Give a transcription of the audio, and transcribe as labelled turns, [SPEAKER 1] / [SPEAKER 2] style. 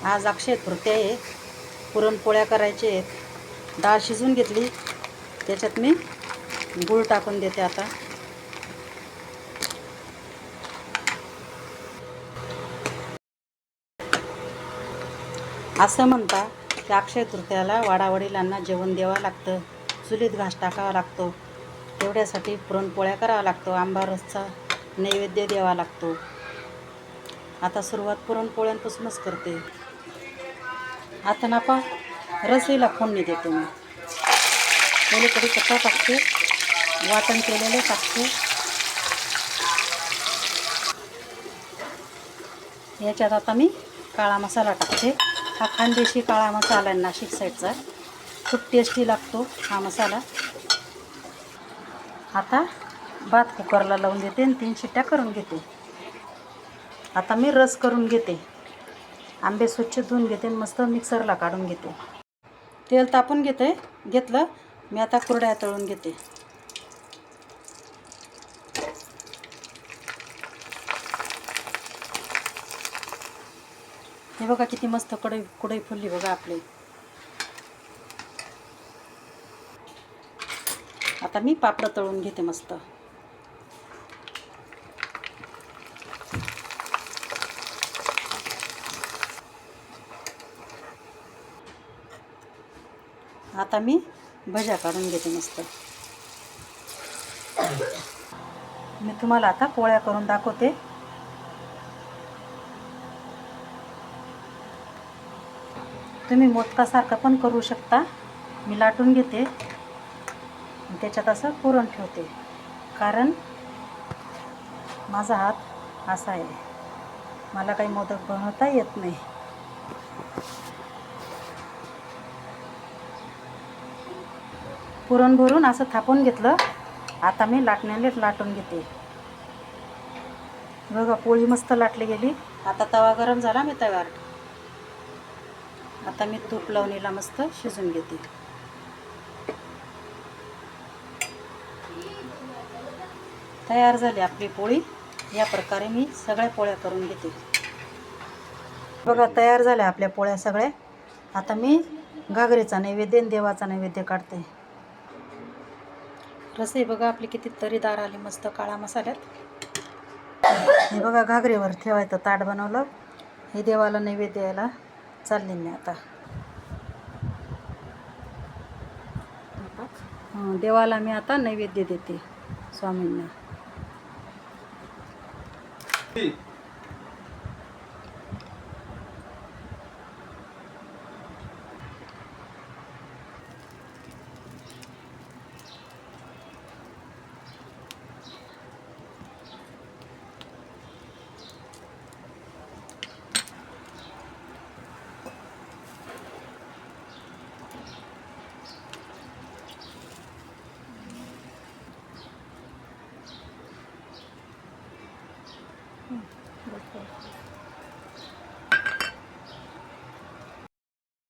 [SPEAKER 1] आज अक्षय तृतीया आहे. पुरणपोळ्या करायचे आहेत. डाळ शिजून घेतली, त्याच्यात मी गूळ टाकून देते आता. असं म्हणता की अक्षय तृतीयाला वाडावडिलांना जेवण द्यावं लागतं, चुलीत घास टाकावा लागतो, तेवढ्यासाठी पुरणपोळ्या करावा लागतो, आंबा रसचा नैवेद्य द्यावा लागतो. आता सुरुवात पुरणपोळ्यांपासूनच करते. आता ना रसईला फोडणी देते मी. पहिले कढीपत्ता टाकते, वाटण केलेले टाकते, याच्यात आता मी काळा मसाला टाकते. हा खानदेशी काळा मसाला आहे, नाशिक साईडचा. खूप टेस्टी लागतो हा मसाला. आता भात कुकरला लावून देते आणि 3 शिट्ट्या करून घेते. आता मी रस करून घेते. आंबे स्वच्छ धुवून घेते आणि मस्त मिक्सरला काढून घेते. तेल तापून घेतलं मी. आता कुरड्या तळून घेते. हे बघा किती मस्त कुडई फुलली बघा आपली. आता मी पापड तळून घेते मस्त. आता मी भज्या काढून घेते मस्त. मी तुम्हाला आता पोळ्या करून दाखवते. तुम्ही मोदकासारखं पण करू शकता. मी लाटून घेते, त्याच्यात असं पुरण ठेवते, कारण माझा हात असा आहे, मला काही मोदक बनवता येत नाही. पुरण भरून असं थापून घेतलं. आता मी लाटण्याने लाटून घेते. बघा पोळी मस्त लाटली गेली. आता तवा गरम झाला, मी तव्यावर आता मी तूप लावणीला मस्त शिजून घेते. तयार झाली आपली पोळी. या प्रकारे मी सगळ्या पोळ्या करून घेते. बघा तयार झाल्या आपल्या पोळ्या सगळ्या. आता मी घागरीचा नैवेद्य आणि देवाचा नैवेद्य काढते. रसई बघा आपली किती तरीदार आली मस्त काळा मसाल्यात. हे बघा घागरीवर ठेवायचं ताट बनवलं. हे देवाला नैवेद्य द्यायला चालले मी आता. देवाला मी आता नैवेद्य देते स्वामींना. बस